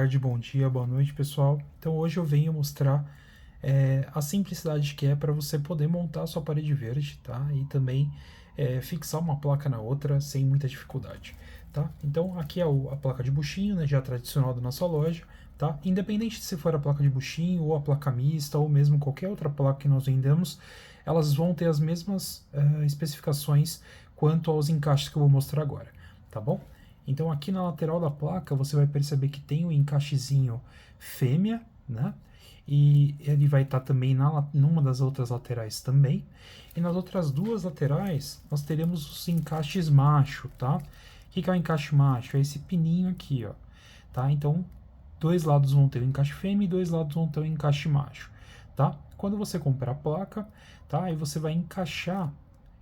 tarde, bom dia, boa noite, pessoal. Então hoje eu venho mostrar a simplicidade que é para você poder montar a sua parede verde, tá? E também fixar uma placa na outra sem muita dificuldade, tá? Então aqui é a placa de buchinho, né, já tradicional da nossa loja, tá? Independente se for a placa de buchinho ou a placa mista ou mesmo qualquer outra placa que nós vendamos, elas vão ter as mesmas especificações quanto aos encaixes que eu vou mostrar agora, tá bom? Então aqui na lateral da placa você vai perceber que tem um encaixezinho fêmea, né? E ele vai estar também numa das outras laterais também. E nas outras duas laterais nós teremos os encaixes macho, tá? O que é o encaixe macho? É esse pininho aqui, ó, tá? Então dois lados vão ter o encaixe fêmea e dois lados vão ter o encaixe macho, tá? Quando você comprar a placa, tá? Aí você vai encaixar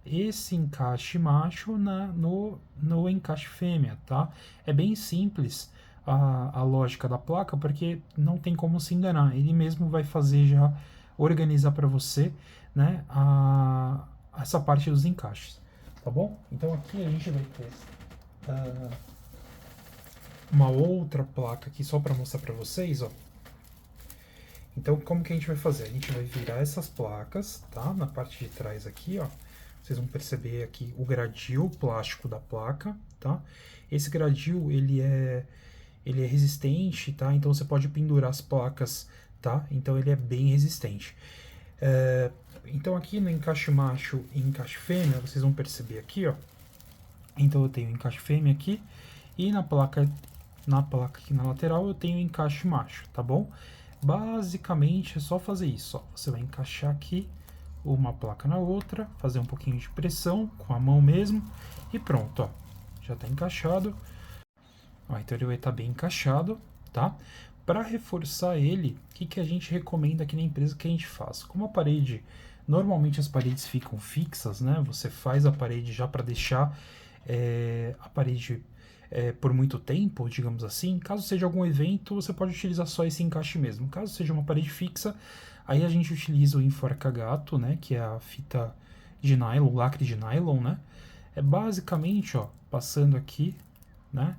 esse encaixe macho no encaixe fêmea, tá? É bem simples a lógica da placa, porque não tem como se enganar. Ele mesmo vai fazer já, organizar para você, né, essa parte dos encaixes, tá bom? Então aqui a gente vai ter uma outra placa aqui só para mostrar para vocês, ó. Então como que a gente vai fazer? A gente vai virar essas placas, tá? Na parte de trás aqui, ó. Vocês vão perceber aqui o gradil plástico da placa, tá? Esse gradil, ele é resistente, tá? Então você pode pendurar as placas, tá? Então ele é bem resistente. Então aqui no encaixe macho e encaixe fêmea, vocês vão perceber aqui, ó. Então eu tenho encaixe fêmea aqui e na placa aqui na lateral eu tenho encaixe macho, tá bom? Basicamente é só fazer isso, ó. Você vai encaixar aqui uma placa na outra, fazer um pouquinho de pressão com a mão mesmo e pronto, ó, já está encaixado. Ó, então ele vai estar bem encaixado, tá? Para reforçar ele, o que a gente recomenda aqui na empresa que a gente faz? Como a parede, normalmente as paredes ficam fixas, né? Você faz a parede já para deixar a parede por muito tempo, digamos assim. Caso seja algum evento, você pode utilizar só esse encaixe mesmo. Caso seja uma parede fixa, aí a gente utiliza o enforca-gato, né, que é a fita de nylon, lacre de nylon, né? É basicamente, ó, passando aqui, né,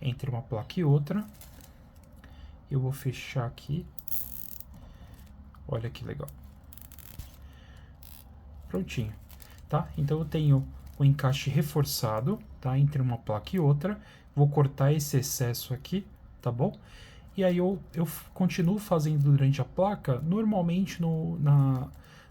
entre uma placa e outra. Eu vou fechar aqui. Olha que legal. Prontinho, tá? Então eu tenho o encaixe reforçado, tá, entre uma placa e outra. Vou cortar esse excesso aqui, tá bom? E aí eu continuo fazendo durante a placa. Normalmente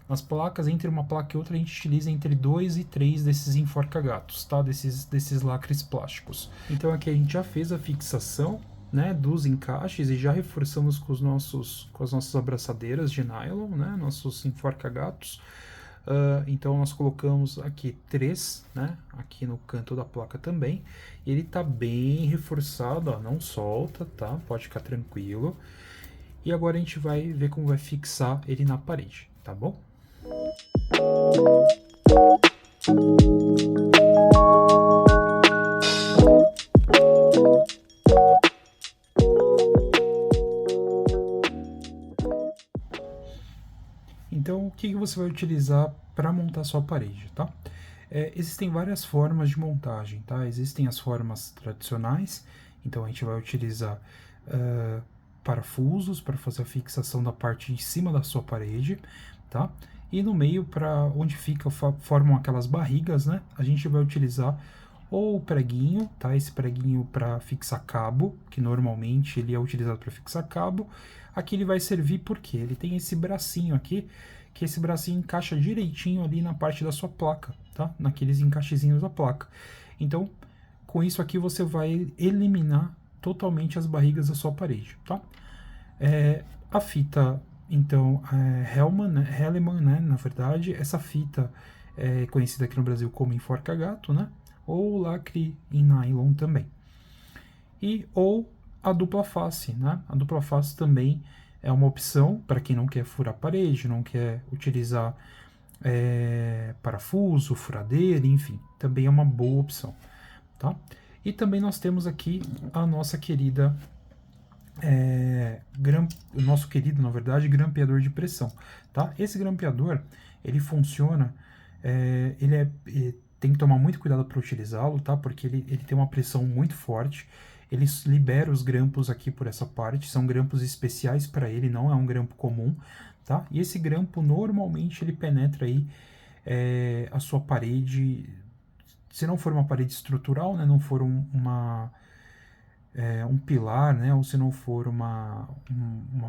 nas placas, entre uma placa e outra, a gente utiliza entre 2 e 3 desses enforca-gatos, tá? Desses lacres plásticos. Então aqui a gente já fez a fixação, né, dos encaixes e já reforçamos com as nossas abraçadeiras de nylon, né, nossos enforca-gatos. Então nós colocamos aqui 3, né, aqui no canto da placa também. E ele tá bem reforçado, ó, não solta, tá? Pode ficar tranquilo. E agora a gente vai ver como vai fixar ele na parede, tá bom? Então, o que você vai utilizar para montar sua parede, tá? Existem várias formas de montagem, tá? Existem as formas tradicionais, então a gente vai utilizar parafusos para fazer a fixação da parte de cima da sua parede, tá? E no meio, para onde formam aquelas barrigas, né? A gente vai utilizar ou o preguinho, tá? Esse preguinho para fixar cabo, que normalmente ele é utilizado para fixar cabo. Aqui ele vai servir porque ele tem esse bracinho aqui, que esse bracinho encaixa direitinho ali na parte da sua placa, tá? Naqueles encaixezinhos da placa. Então, com isso aqui você vai eliminar totalmente as barrigas da sua parede, tá? A fita, então, Hellman, né? Na verdade, essa fita é conhecida aqui no Brasil como enforca-gato, né? Ou lacre em nylon também. Ou a dupla face, né? A dupla face também é uma opção para quem não quer furar parede, não quer utilizar parafuso, furadeira, enfim, também é uma boa opção, tá? E também nós temos aqui a nossa querida o nosso querido, na verdade, grampeador de pressão, tá? Esse grampeador, ele funciona, tem que tomar muito cuidado para utilizá-lo, tá? Porque ele tem uma pressão muito forte. ele libera os grampos aqui por essa parte, são grampos especiais para ele, não é um grampo comum, tá? E esse grampo, normalmente, ele penetra aí a sua parede, se não for uma parede estrutural, né, não for um pilar, né, ou se não for uma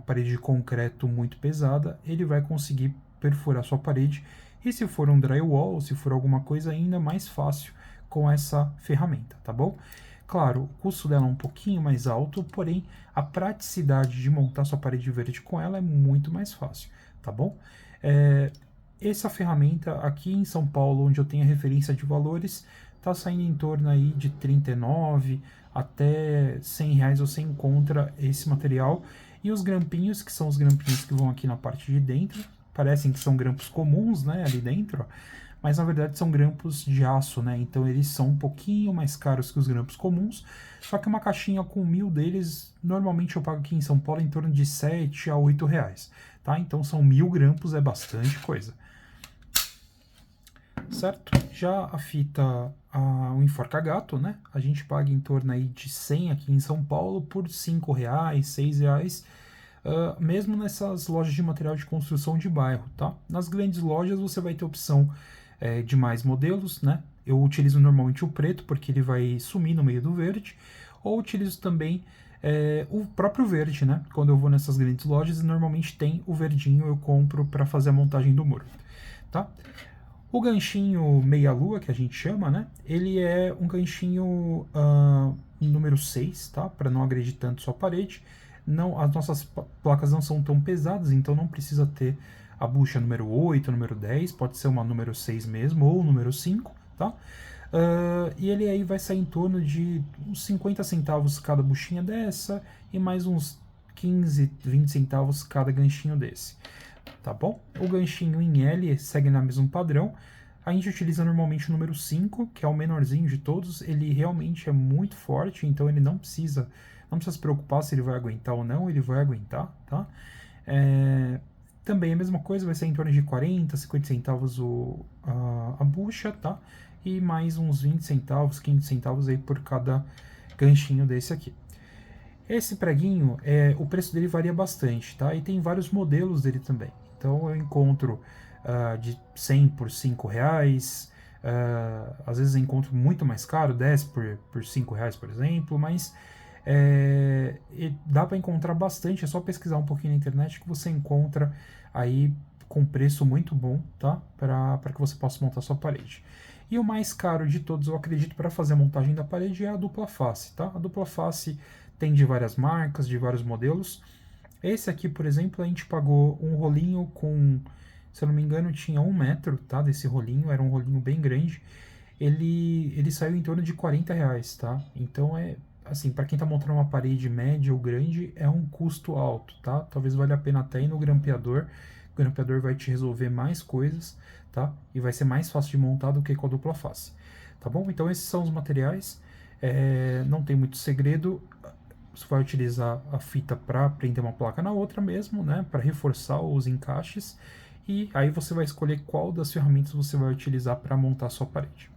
parede de concreto muito pesada, ele vai conseguir perfurar sua parede. E se for um drywall, se for alguma coisa ainda mais fácil com essa ferramenta, tá bom? Claro, o custo dela é um pouquinho mais alto, porém a praticidade de montar sua parede verde com ela é muito mais fácil, tá bom? Essa ferramenta aqui em São Paulo, onde eu tenho a referência de valores, está saindo em torno aí de 39 até 100 reais você encontra esse material. E os grampinhos, que são os grampinhos que vão aqui na parte de dentro, parecem que são grampos comuns, né, ali dentro, ó, mas na verdade são grampos de aço, né, então eles são um pouquinho mais caros que os grampos comuns, só que uma caixinha com 1000 deles, normalmente eu pago aqui em São Paulo em torno de 7 a 8 reais, tá, então são 1000 grampos, é bastante coisa. Certo? Já a fita, o enforca-gato, né? A gente paga em torno aí de 100 aqui em São Paulo por 5 reais, 6 reais, mesmo nessas lojas de material de construção de bairro, tá? Nas grandes lojas você vai ter opção de mais modelos, né? Eu utilizo normalmente o preto porque ele vai sumir no meio do verde, ou utilizo também o próprio verde, né? Quando eu vou nessas grandes lojas, normalmente tem o verdinho, eu compro para fazer a montagem do muro, tá? O ganchinho meia-lua, que a gente chama, né? Ele é um ganchinho número 6, tá? Para não agredir tanto sua parede. Não, as nossas placas não são tão pesadas, então não precisa ter a bucha número 8, número 10, pode ser uma número 6 mesmo, ou número 5, tá? E ele aí vai sair em torno de uns 50 centavos cada buchinha dessa, e mais uns 15, 20 centavos cada ganchinho desse. Tá bom? O ganchinho em L segue no mesmo padrão. A gente utiliza normalmente o número 5, que é o menorzinho de todos. Ele realmente é muito forte, então ele não precisa se preocupar se ele vai aguentar ou não, ele vai aguentar, tá? Também a mesma coisa, vai ser em torno de 40, 50 centavos a bucha, tá? E mais uns 20 centavos, 15 centavos aí por cada ganchinho desse aqui. Esse preguinho, o preço dele varia bastante, tá? E tem vários modelos dele também. Então eu encontro de 100 por 5 reais, às vezes eu encontro muito mais caro, 10 por 5 reais, por exemplo, mas dá para encontrar bastante, é só pesquisar um pouquinho na internet que você encontra aí com preço muito bom, tá? Para que você possa montar sua parede. E o mais caro de todos, eu acredito, para fazer a montagem da parede é a dupla face, tá? A dupla face tem de várias marcas, de vários modelos. Esse aqui, por exemplo, a gente pagou um rolinho com, se eu não me engano, tinha 1 metro, tá? Desse rolinho, era um rolinho bem grande. Ele saiu em torno de 40 reais, tá? Então assim, para quem tá montando uma parede média ou grande, é um custo alto, tá? Talvez valha a pena até ir no grampeador. O grampeador vai te resolver mais coisas, tá? E vai ser mais fácil de montar do que com a dupla face, tá bom? Então esses são os materiais. Não tem muito segredo. Você vai utilizar a fita para prender uma placa na outra mesmo, né, para reforçar os encaixes, e aí você vai escolher qual das ferramentas você vai utilizar para montar a sua parede.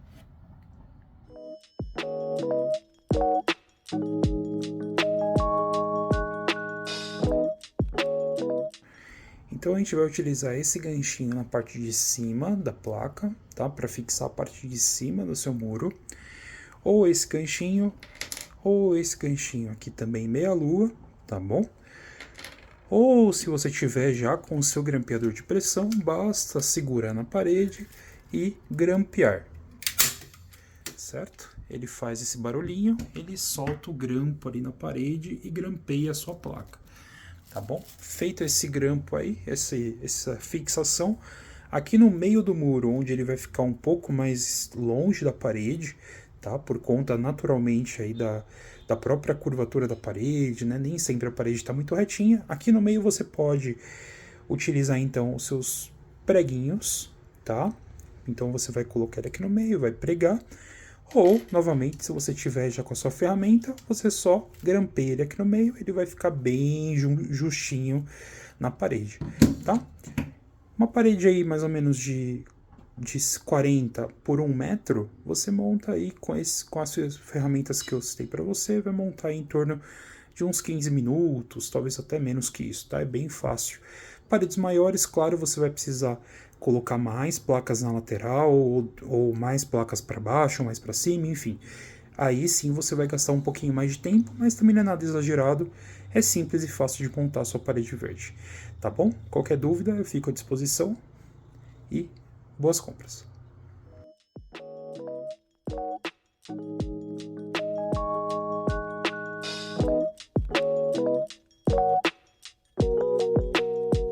Então a gente vai utilizar esse ganchinho na parte de cima da placa, tá, para fixar a parte de cima do seu muro, ou esse ganchinho aqui também meia-lua, tá bom? Ou se você tiver já com o seu grampeador de pressão, basta segurar na parede e grampear, certo? Ele faz esse barulhinho, ele solta o grampo ali na parede e grampeia a sua placa, tá bom? Feito esse grampo aí, essa fixação, aqui no meio do muro, onde ele vai ficar um pouco mais longe da parede, tá? Por conta naturalmente aí da própria curvatura da parede, né? Nem sempre a parede está muito retinha. Aqui no meio você pode utilizar então os seus preguinhos, tá? Então você vai colocar ele aqui no meio, vai pregar. Ou, novamente, se você tiver já com a sua ferramenta, você só grampeia ele aqui no meio, ele vai ficar bem justinho na parede, tá? Uma parede aí mais ou menos de de 40 por 1 metro, você monta aí com as ferramentas que eu citei para você, vai montar aí em torno de uns 15 minutos, talvez até menos que isso, tá? É bem fácil. Paredes maiores, claro, você vai precisar colocar mais placas na lateral, ou mais placas para baixo, ou mais para cima, enfim. Aí sim você vai gastar um pouquinho mais de tempo, mas também não é nada exagerado. É simples e fácil de montar a sua parede verde. Tá bom? Qualquer dúvida, eu fico à disposição. E boas compras!